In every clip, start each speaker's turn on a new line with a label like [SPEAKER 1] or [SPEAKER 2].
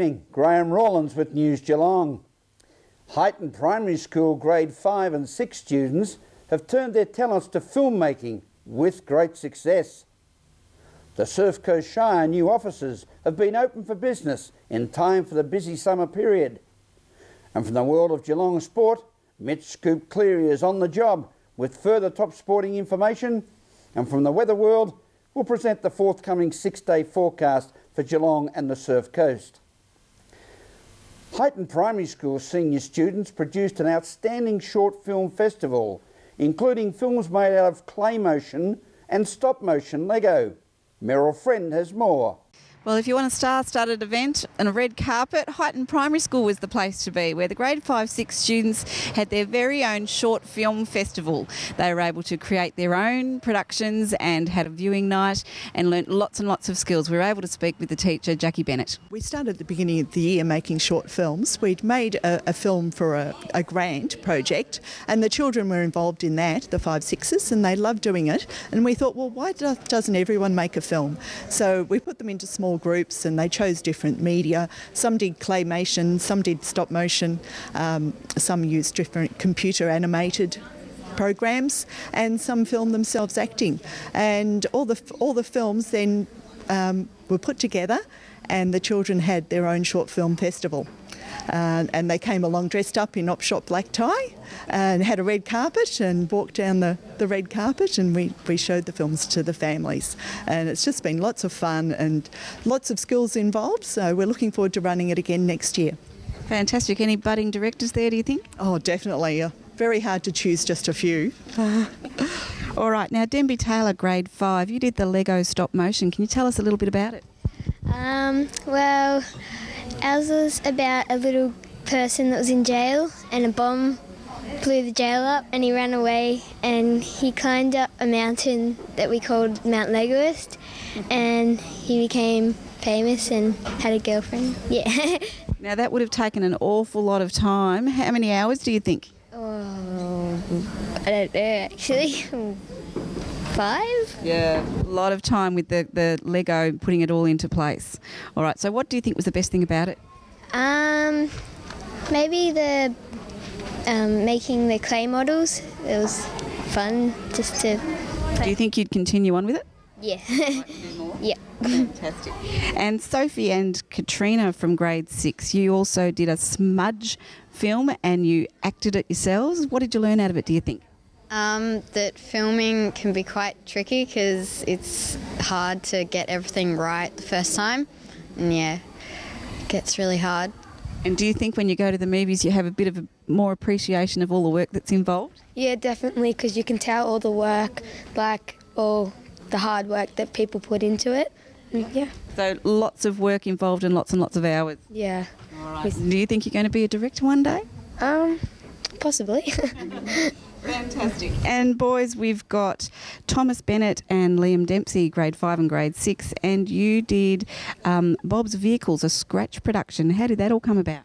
[SPEAKER 1] evening. Graham Rawlins with News Geelong. Highton Primary School Grade 5 and 6 students have turned their talents to filmmaking with great success. The Surf Coast Shire new offices have been open for business in time for the busy summer period. And from the world of Geelong sport, Mitch Scoop Cleary is on the job with further top sporting information. And from the weather world, we'll present the forthcoming 6-day forecast for Geelong and the Surf Coast. Highton Primary School senior students produced an outstanding short film festival, including films made out of clay motion and stop motion Lego. Meryl Friend has more.
[SPEAKER 2] Well, if you want a star-studded event and a red carpet, Highton Primary School was the place to be, where the grade 5-6 students had their very own short film festival. They were able to create their own productions and had a viewing night and learnt lots and lots of skills. We were able to speak with the teacher, Jackie Bennett.
[SPEAKER 3] We started at the beginning of the year making short films. We'd made a film for a grant project, and the children were involved in that, the 5-6s, and they loved doing it. And we thought, well, why doesn't everyone make a film? So we put them into small groups and they chose different media. Some did claymation, some did stop motion, some used different computer animated programs, and some filmed themselves acting. And all the films then were put together, and the children had their own short film festival. And they came along dressed up in op-shop black tie and had a red carpet and walked down the red carpet, and we showed the films to the families. And it's just been lots of fun and lots of skills involved, so we're looking forward to running it again next year.
[SPEAKER 2] Fantastic. Any budding directors there, do you think?
[SPEAKER 3] Oh, definitely. Very hard to choose just a few.
[SPEAKER 2] All right, now Denby Taylor, grade 5, you did the Lego stop motion. Can you tell us a little bit about it?
[SPEAKER 4] Well, ours was about a little person that was in jail, and a bomb blew the jail up, and he ran away, and he climbed up a mountain that we called Mount Legoist, and he became famous and had a girlfriend. Yeah.
[SPEAKER 2] Now that would have taken an awful lot of time. How many hours do you think?
[SPEAKER 4] Oh, I don't know actually. 5?
[SPEAKER 2] Yeah, a lot of time with the Lego, putting it all into place. All right, so what do you think was the best thing about it?
[SPEAKER 4] Maybe the making the clay models. It was fun just to play.
[SPEAKER 2] Do you think you'd continue on with it?
[SPEAKER 4] Yeah. Yeah.
[SPEAKER 2] Fantastic. And Sophie and Katrina from grade 6, you also did a smudge film and you acted it yourselves. What did you learn out of it, do you think?
[SPEAKER 5] That filming can be quite tricky because it's hard to get everything right the first time, and yeah, it gets really hard.
[SPEAKER 2] And do you think when you go to the movies you have a bit of a more appreciation of all the work that's involved?
[SPEAKER 6] Yeah, definitely, because you can tell all the work, like all the hard work that people put into it. Yeah.
[SPEAKER 2] So lots of work involved and lots of hours.
[SPEAKER 6] Yeah.
[SPEAKER 2] All right. Do you think you're going to be a director one day?
[SPEAKER 6] Possibly.
[SPEAKER 2] Fantastic. And boys, we've got Thomas Bennett and Liam Dempsey, grade 5 and grade 6, and you did Bob's Vehicles, a scratch production. How did that all come about?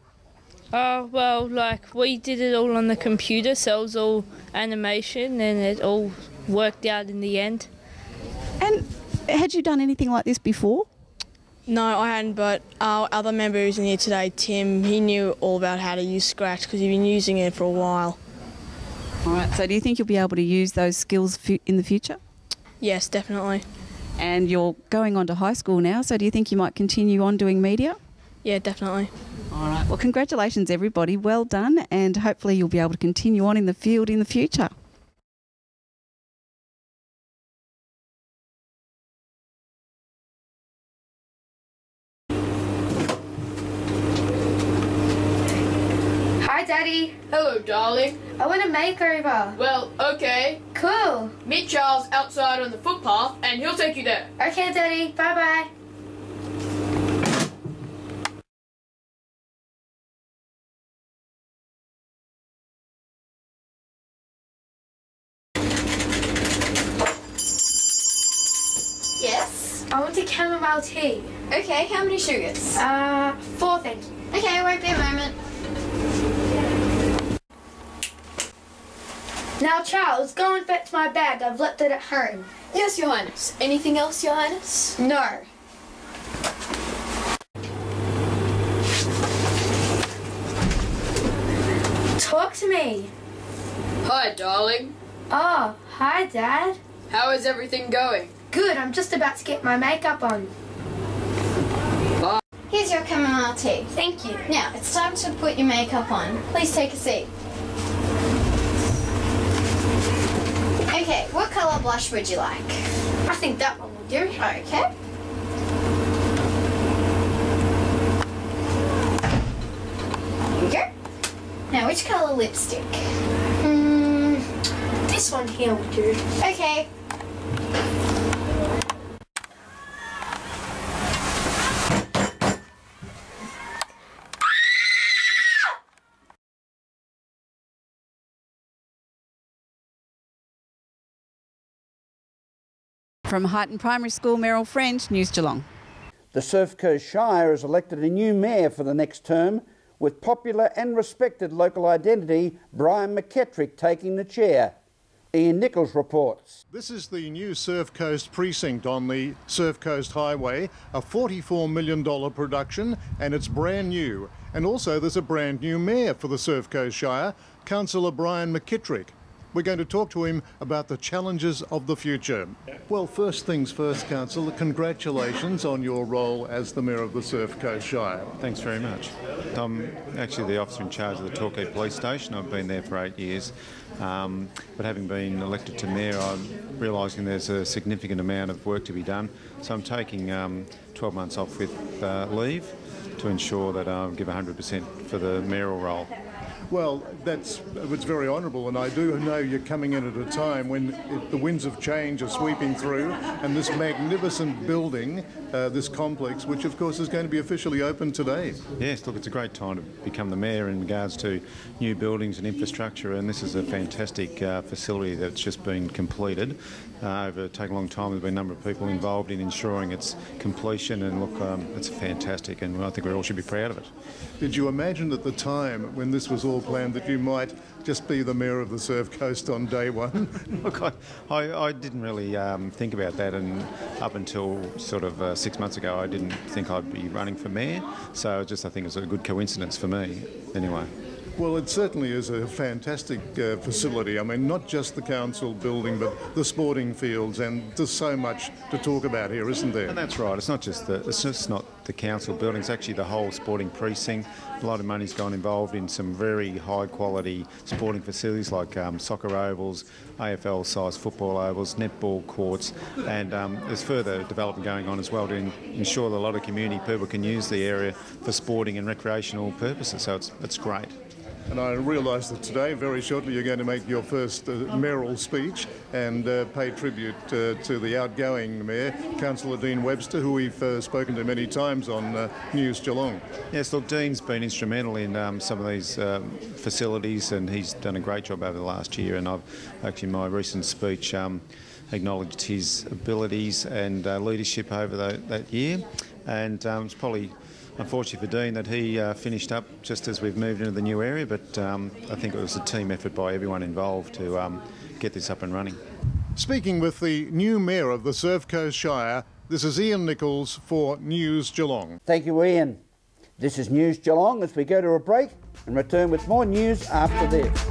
[SPEAKER 7] Well, like we did it all on the computer, so it was all animation and it all worked out in the end.
[SPEAKER 2] And had you done anything like this before?
[SPEAKER 8] No, I hadn't, but our other member who's in here today, Tim, he knew all about how to use Scratch because he'd been using it for a while.
[SPEAKER 2] All right, so do you think you'll be able to use those skills in the future?
[SPEAKER 8] Yes, definitely.
[SPEAKER 2] And you're going on to high school now, so do you think you might continue on doing media?
[SPEAKER 8] Yeah, definitely.
[SPEAKER 2] All right, well, congratulations everybody, well done, and hopefully you'll be able to continue on in the field in the future.
[SPEAKER 9] Hi, Daddy.
[SPEAKER 10] Hello, darling.
[SPEAKER 9] I want a makeover.
[SPEAKER 10] Well, okay.
[SPEAKER 9] Cool.
[SPEAKER 10] Meet Charles outside on the footpath and he'll take you there.
[SPEAKER 9] Okay, Daddy. Bye-bye.
[SPEAKER 6] Yes?
[SPEAKER 9] I want a chamomile tea.
[SPEAKER 6] Okay, how many sugars?
[SPEAKER 9] 4, thank you.
[SPEAKER 6] Okay, won't be a moment.
[SPEAKER 9] Now, Charles, go and fetch my bag. I've left it at home.
[SPEAKER 6] Yes, Your Highness. Anything else, Your Highness?
[SPEAKER 9] No. to me.
[SPEAKER 10] Hi, darling.
[SPEAKER 9] Oh, hi, Dad.
[SPEAKER 10] How is everything going?
[SPEAKER 9] Good, I'm just about to get my makeup on.
[SPEAKER 10] Bye.
[SPEAKER 5] Here's your chamomile tea.
[SPEAKER 9] Thank you.
[SPEAKER 5] Now, it's time to put your makeup on. Please take a seat. Okay, what colour blush would you like?
[SPEAKER 9] I think that one will do.
[SPEAKER 5] Okay. Here we go. Now, which colour lipstick?
[SPEAKER 9] This one here will do.
[SPEAKER 5] Okay.
[SPEAKER 2] From Highton Primary School, Merrill Friend, News Geelong.
[SPEAKER 1] The Surf Coast Shire has elected a new mayor for the next term, with popular and respected local identity Brian McKettrick taking the chair. Ian Nichols reports.
[SPEAKER 11] This is the new Surf Coast precinct on the Surf Coast Highway, a $44 million production, and it's brand new. And also there's a brand new mayor for the Surf Coast Shire, Councillor Brian McKettrick. We're going to talk to him about the challenges of the future. Well, first things first, Councillor, congratulations on your role as the Mayor of the Surf Coast Shire.
[SPEAKER 12] Thanks very much. I'm actually the officer in charge of the Torquay Police Station. I've been there for 8 years. But having been elected to Mayor, I'm realising there's a significant amount of work to be done. So I'm taking 12 months off with leave to ensure that I give 100% for the mayoral role.
[SPEAKER 11] Well, it's very honourable, and I do know you're coming in at a time when the winds of change are sweeping through, and this magnificent building, this complex, which of course is going to be officially open today.
[SPEAKER 12] Yes, look, it's a great time to become the mayor in regards to new buildings and infrastructure, and this is a fantastic facility that's just been completed. It's taken a long time. There's been a number of people involved in ensuring its completion, and look, it's fantastic, and I think we all should be proud of it.
[SPEAKER 11] Did you imagine at the time when this was all planned that you might just be the Mayor of the Surf Coast on day one?
[SPEAKER 12] Look, I didn't really think about that, and up until sort of 6 months ago I didn't think I'd be running for Mayor, so I think it was a good coincidence for me anyway.
[SPEAKER 11] Well, it certainly is a fantastic facility. I mean, not just the council building, but the sporting fields, and there's so much to talk about here, isn't there?
[SPEAKER 12] And that's right. It's just not the council building. It's actually the whole sporting precinct. A lot of money's gone involved in some very high-quality sporting facilities like soccer ovals, AFL-sized football ovals, netball courts, and there's further development going on as well to ensure that a lot of community people can use the area for sporting and recreational purposes. So it's great.
[SPEAKER 11] And I realise that today, very shortly, you're going to make your first mayoral speech and pay tribute to the outgoing Mayor, Councillor Dean Webster, who we've spoken to many times on News Geelong.
[SPEAKER 12] Yes, look, Dean's been instrumental in some of these facilities, and he's done a great job over the last year, and I've actually, in my recent speech, acknowledged his abilities and leadership over that year, and it's probably unfortunate for Dean that he finished up just as we've moved into the new area, but I think it was a team effort by everyone involved to get this up and running.
[SPEAKER 11] Speaking with the new Mayor of the Surf Coast Shire, this is Ian Nichols for News Geelong.
[SPEAKER 1] Thank you, Ian. This is News Geelong as we go to a break and return with more news after this.